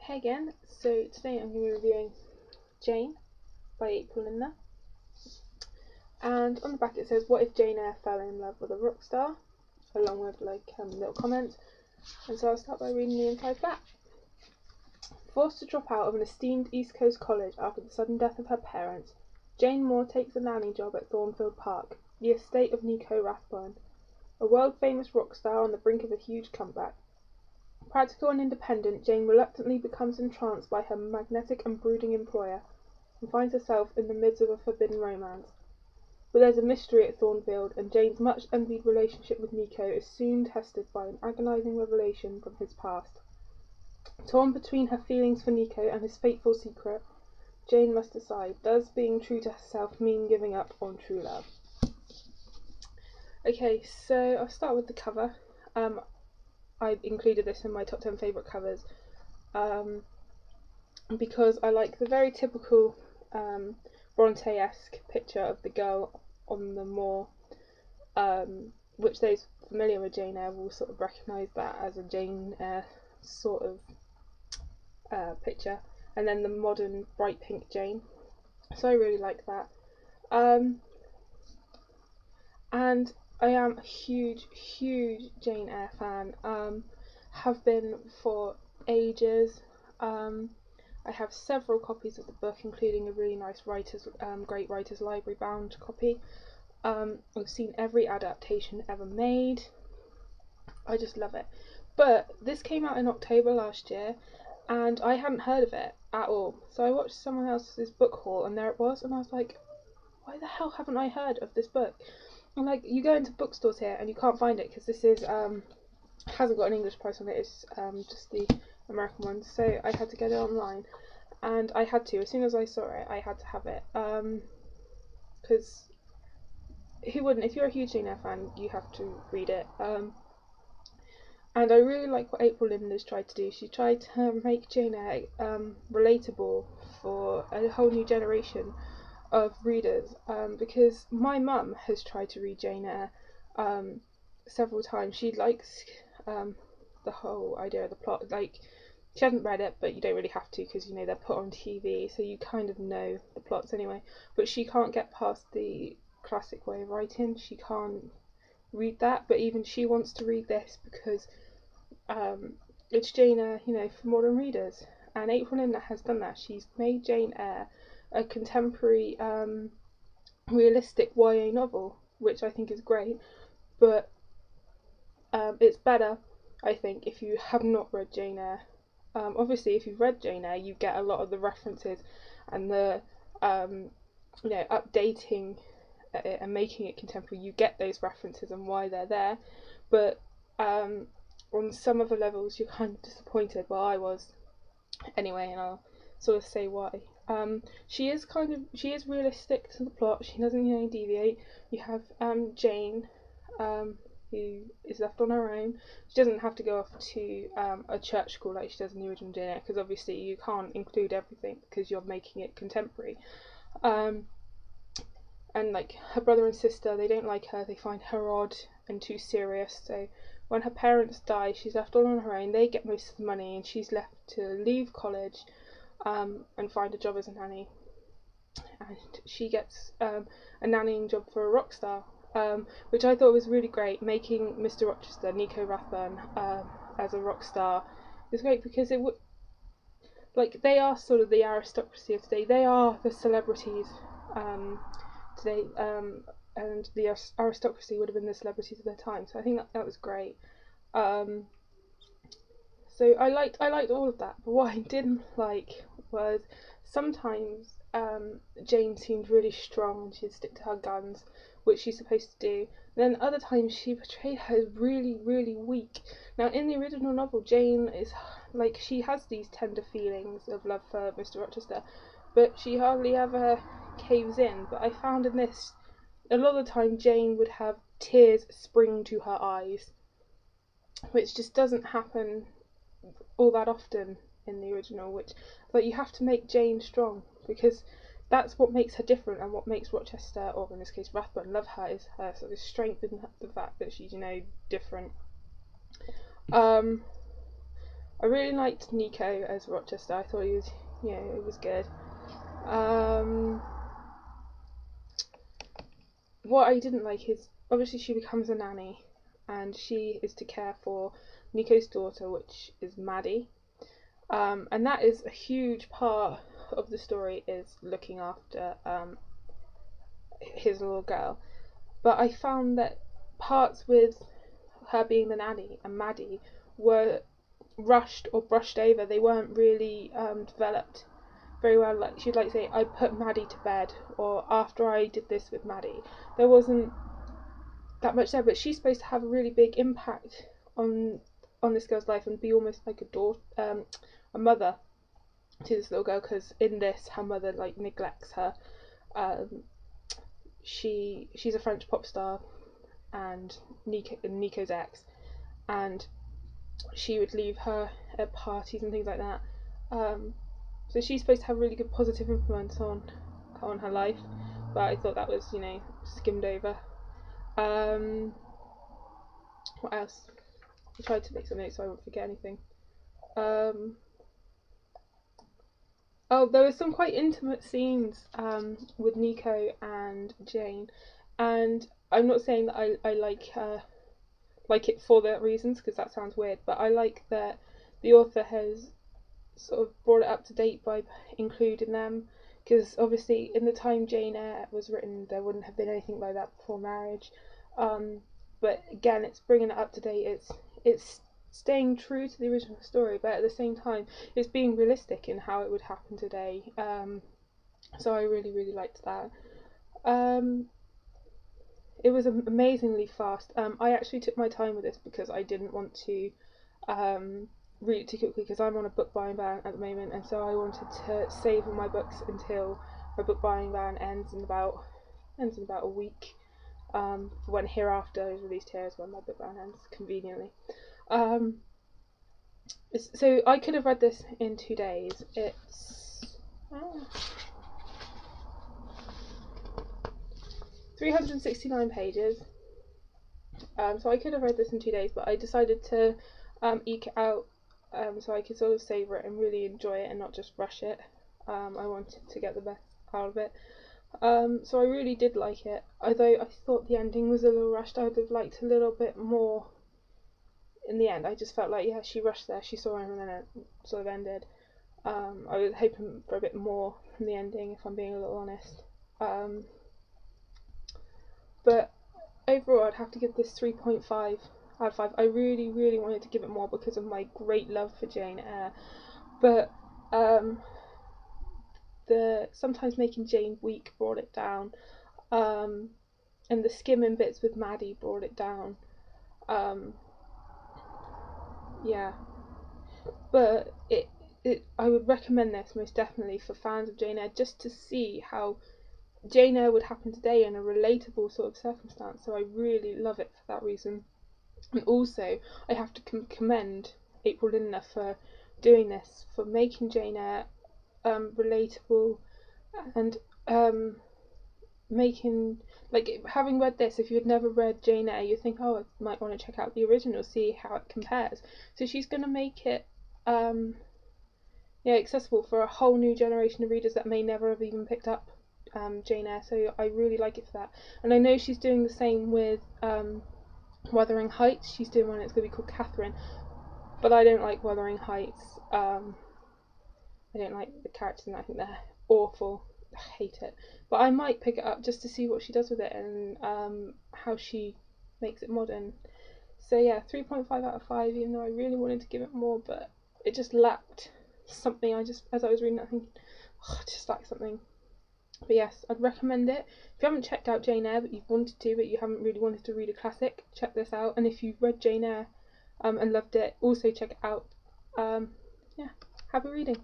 Hey again, so today I'm going to be reviewing Jane by April Lindner, and on the back it says, what if Jane Eyre fell in love with a rock star, along with little comments, and so I'll start by reading the inside of that. Forced to drop out of an esteemed East Coast college after the sudden death of her parents, Jane Moore takes a nanny job at Thornfield Park, the estate of Nico Rathbone, a world-famous rock star on the brink of a huge comeback. Practical and independent, Jane reluctantly becomes entranced by her magnetic and brooding employer, and finds herself in the midst of a forbidden romance. But there's a mystery at Thornfield, and Jane's much-envied relationship with Nico is soon tested by an agonising revelation from his past. Torn between her feelings for Nico and his fateful secret, Jane must decide, does being true to herself mean giving up on true love? Okay, so I'll start with the cover. I included this in my top 10 favourite covers because I like the very typical Bronte-esque picture of the girl on the moor, which those familiar with Jane Eyre will sort of recognise that as a Jane Eyre sort of picture, and then the modern bright pink Jane. So I really like that. And I am a huge Jane Eyre fan, have been for ages. I have several copies of the book, including a really nice Great Writers Library bound copy. I've seen every adaptation ever made. I just love it. But this came out in October last year, and I hadn't heard of it at all. So I watched someone else's book haul, and there it was, and I was like, why the hell haven't I heard of this book? And like, you go into bookstores here and you can't find it because this is hasn't got an English price on it. It's just the American one. So I had to get it online, and I had to, as soon as I saw it, I had to have it, because who wouldn't? If you're a huge Jane Eyre fan, you have to read it. And I really like what April Lindner's tried to do. She tried to make Jane Eyre relatable for a whole new generation of readers, because my mum has tried to read Jane Eyre several times. She likes the whole idea of the plot. Like, she hasn't read it, but you don't really have to, because you know they're put on TV, so you kind of know the plots anyway. But she can't get past the classic way of writing. She can't read that, but even she wants to read this because it's Jane Eyre, you know, for modern readers. And April Lindner has done that. She's made Jane Eyre a contemporary, realistic YA novel, which I think is great. But it's better, I think, if you have not read Jane Eyre. Obviously, if you've read Jane Eyre, you get a lot of the references and the you know, updating it and making it contemporary. You get those references and why they're there, but on some of the levels you're kind of disappointed. Well, I was anyway, and I'll sort of say why. She is realistic to the plot. She doesn't, you know, deviate. You have Jane, who is left on her own. She doesn't have to go off to a church school like she does in the original Jane Eyre, because obviously you can't include everything because you're making it contemporary. And like, her brother and sister, they don't like her. They find her odd and too serious. So when her parents die, she's left all on her own. They get most of the money, and she's left to leave college and find a job as a nanny. And she gets a nannying job for a rock star, which I thought was really great. Making Mr. Rochester, Nico Rathbone, as a rock star is great, because it would, like, they are sort of the aristocracy of today. They are the celebrities today, and the aristocracy would have been the celebrities of their time. So I think that was great. So I liked all of that, but what I didn't like was sometimes Jane seemed really strong and she'd stick to her guns, which she's supposed to do. And then other times she portrayed her as really weak. Now in the original novel, Jane is like, she has these tender feelings of love for Mr. Rochester, but she hardly ever caves in. But I found in this, a lot of the time Jane would have tears spring to her eyes, which just doesn't happen all that often in the original. Which, like, you have to make Jane strong, because that's what makes her different, and what makes Rochester, or in this case Rathbone, love her, is her sort of strength in the fact that she's, you know, different. I really liked Nico as Rochester. I thought he was, it was good. What I didn't like is, obviously she becomes a nanny, and she is to care for Nico's daughter, which is Maddie. And that is a huge part of the story, is looking after his little girl. But I found that parts with her being the nanny and Maddie were rushed or brushed over. They weren't really developed very well. Like, she'd like say, I put Maddie to bed, or after I did this with Maddie. There wasn't that much there, but she's supposed to have a really big impact on this girl's life and be almost like a mother to this little girl, because in this her mother like neglects her. She's a French pop star and Nico's ex, and she would leave her at parties and things like that. So she's supposed to have a really good positive influence on her life, but I thought that was, skimmed over. What else? I tried to make some notes so I won't forget anything. Oh, there were some quite intimate scenes with Nico and Jane, and I'm not saying that I like it for that reasons, because that sounds weird, but I like that the author has sort of brought it up to date by including them, because obviously in the time Jane Eyre was written there wouldn't have been anything like that before marriage. But again, it's bringing it up to date. It's staying true to the original story, but at the same time it's being realistic in how it would happen today. So I really, really liked that. It was amazingly fast. I actually took my time with this because I didn't want to read it too quickly, because I'm on a book buying ban at the moment, and so I wanted to save all my books until my book buying ban ends in about a week. When Hereafter is released, here is when my book ban ends, conveniently. So I could have read this in 2 days. It's 369 pages. So I could have read this in 2 days, but I decided to eke it out so I could sort of savour it and really enjoy it and not just rush it. I wanted to get the best out of it. So I really did like it, although I thought the ending was a little rushed. I would have liked a little bit more in the end. I just felt like, yeah, she rushed there, she saw him, and then it sort of ended. I was hoping for a bit more from the ending, if I'm being a little honest. But overall, I'd have to give this 3.5 out of 5. I really, really wanted to give it more because of my great love for Jane Eyre, but the sometimes making Jane weak brought it down, and the skimming bits with Maddie brought it down. Yeah, but I would recommend this most definitely for fans of Jane Eyre, just to see how Jane Eyre would happen today in a relatable sort of circumstance. So I really love it for that reason. And also, I have to commend April Lindner for doing this, for making Jane Eyre relatable, and making, like, having read this, if you had never read Jane Eyre, you'd think, oh, I might want to check out the original, see how it compares. So she's going to make it accessible for a whole new generation of readers that may never have even picked up Jane Eyre. So I really like it for that. And I know she's doing the same with Wuthering Heights. She's doing one, it's going to be called Catherine, but I don't like Wuthering Heights. I don't like the characters, and I think they're awful. I hate it. But I might pick it up just to see what she does with it, and how she makes it modern. So yeah, 3.5 out of 5, even though I really wanted to give it more, but it just lacked something. As I was reading it, I think, oh, it just lacked something. But yes, I'd recommend it. If you haven't checked out Jane Eyre, but you've wanted to, but you haven't really wanted to read a classic, check this out. And if you've read Jane Eyre and loved it, also check it out. Yeah, happy reading.